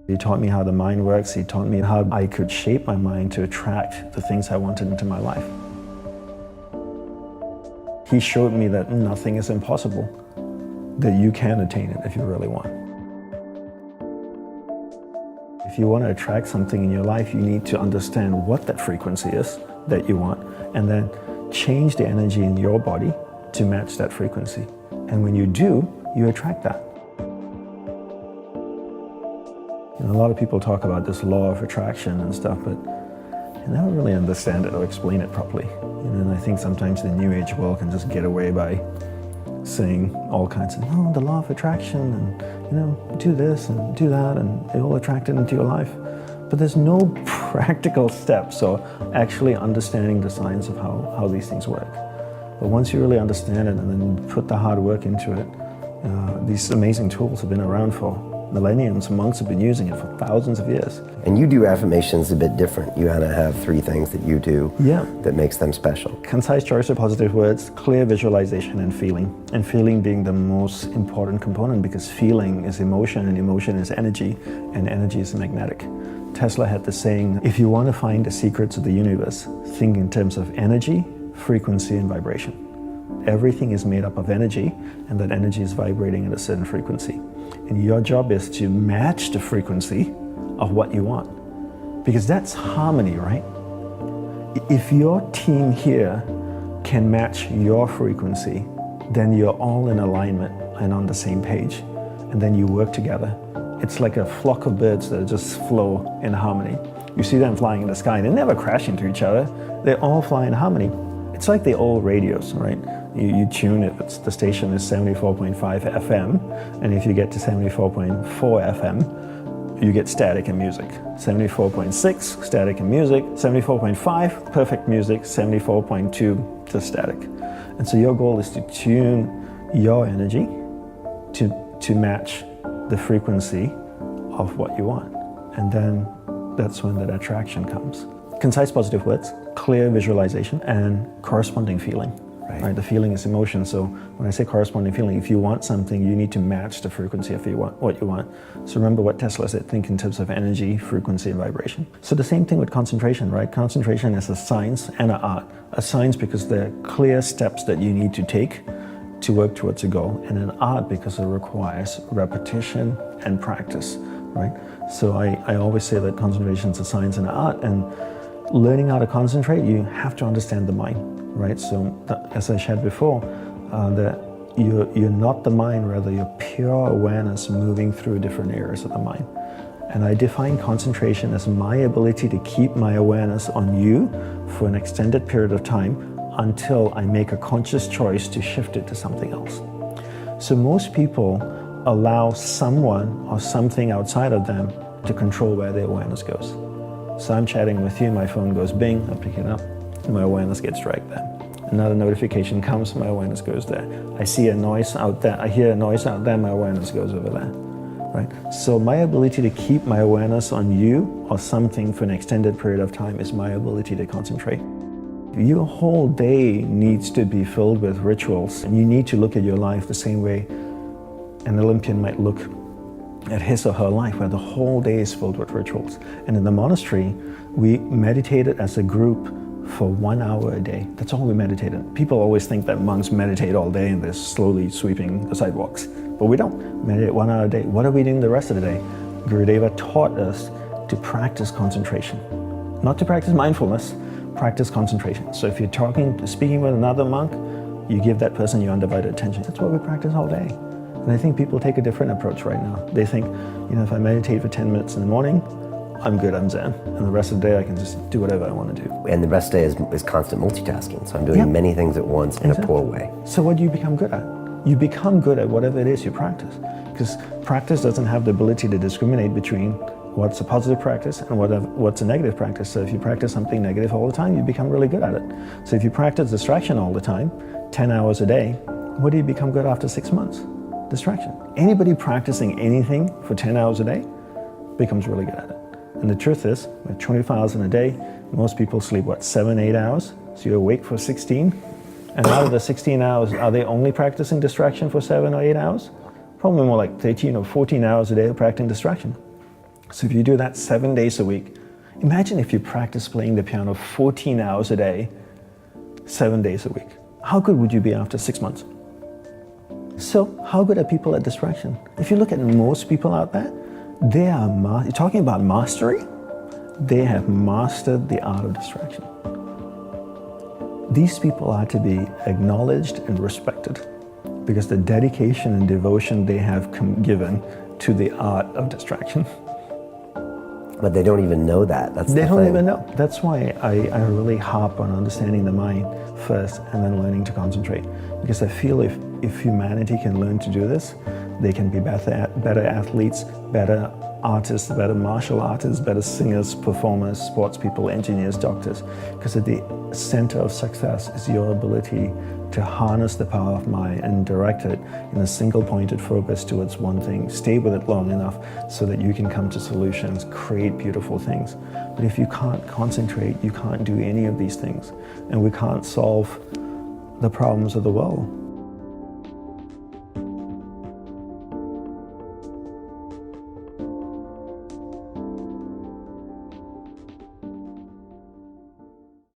He taught me how the mind works. He taught me how I could shape my mind to attract the things I wanted into my life. He showed me that nothing is impossible, that you can attain it if you really want. If you want to attract something in your life, you need to understand what that frequency is that you want, and then change the energy in your body to match that frequency. And when you do, you attract that. You know, a lot of people talk about this law of attraction and stuff, but I never really understand it or explain it properly. And I think sometimes the New Age world can just get away by saying all kinds of, oh, the law of attraction, and, you know, do this and do that, and it will attract it into your life. But there's no practical steps or actually understanding the science of how these things work. But once you really understand it and then put the hard work into it, these amazing tools have been around for millenniums. Monks have been using it for thousands of years. And you do affirmations a bit different. You kind of have 3 things that you do that makes them special. Concise choice of positive words, clear visualization, and feeling. And feeling being the most important component, because feeling is emotion, and emotion is energy, and energy is magnetic. Tesla had the saying, if you want to find the secrets of the universe, think in terms of energy, frequency, and vibration. Everything is made up of energy, and that energy is vibrating at a certain frequency. And your job is to match the frequency of what you want. Because that's harmony, right? If your team here can match your frequency, then you're all in alignment and on the same page. And then you work together. It's like a flock of birds that just flow in harmony. You see them flying in the sky, they never crash into each other. They all fly in harmony. It's like the old radios, right? You tune it, the station is 74.5 FM, and if you get to 74.4 FM, you get static and music. 74.6, static and music. 74.5, perfect music. 74.2, just static. And so your goal is to tune your energy to match the frequency of what you want. And then that's when that attraction comes. Concise positive words, clear visualization, and corresponding feeling. Right? The feeling is emotion. So when I say corresponding feeling, if you want something, you need to match the frequency of what you want. So remember what Tesla said, think in terms of energy, frequency, and vibration. So the same thing with concentration, right? Concentration is a science and an art. A science because there are clear steps that you need to take to work towards a goal, and an art because it requires repetition and practice, right? So I always say that concentration is a science and an art, and learning how to concentrate, you have to understand the mind, right? So as I shared before, that you're not the mind, rather you're pure awareness moving through different areas of the mind. And I define concentration as my ability to keep my awareness on you for an extended period of time until I make a conscious choice to shift it to something else. So most people allow someone or something outside of them to control where their awareness goes. So I'm chatting with you, my phone goes bing, I pick it up, and my awareness gets dragged there. Another notification comes, my awareness goes there. I see a noise out there, I hear a noise out there, my awareness goes over there, right? So my ability to keep my awareness on you or something for an extended period of time is my ability to concentrate. Your whole day needs to be filled with rituals, and you need to look at your life the same way an Olympian might look at his or her life, where the whole day is filled with rituals. And in the monastery, we meditated as a group for 1 hour a day. That's all we meditated. People always think that monks meditate all day and they're slowly sweeping the sidewalks. But we don't. Meditate 1 hour a day. What are we doing the rest of the day? Gurudeva taught us to practice concentration. Not to practice mindfulness, practice concentration. So if you're speaking with another monk, you give that person your undivided attention. That's what we practice all day. And I think people take a different approach right now. They think, you know, if I meditate for 10 minutes in the morning, I'm good, I'm zen. And the rest of the day, I can just do whatever I want to do. And the rest of the day is constant multitasking. So I'm doing many things at once in a poor way. So what do you become good at? You become good at whatever it is you practice. Because practice doesn't have the ability to discriminate between what's a positive practice and what's a negative practice. So if you practice something negative all the time, you become really good at it. So if you practice distraction all the time, 10 hours a day, what do you become good after 6 months? Distraction. Anybody practicing anything for 10 hours a day becomes really good at it. And the truth is, with 24 hours in a day, most people sleep, 7, 8 hours? So you're awake for 16. And out of the 16 hours, are they only practicing distraction for 7 or 8 hours? Probably more like 13 or 14 hours a day of practicing distraction. So if you do that 7 days a week, imagine if you practice playing the piano 14 hours a day, 7 days a week. How good would you be after 6 months? So how good are people at distraction? If you look at most people out there, they are, you're talking about mastery, they have mastered the art of distraction. These people are to be acknowledged and respected because the dedication and devotion they have given to the art of distraction. But they don't even know that. They don't even know. That's why I really harp on understanding the mind first and then learning to concentrate. Because I feel if humanity can learn to do this, they can be better athletes, better artists, better martial artists, better singers, performers, sports people, engineers, doctors. Because at the center of success is your ability to harness the power of mind and direct it in a single pointed focus towards one thing. Stay with it long enough so that you can come to solutions, create beautiful things. But if you can't concentrate, you can't do any of these things. And we can't solve the problems of the world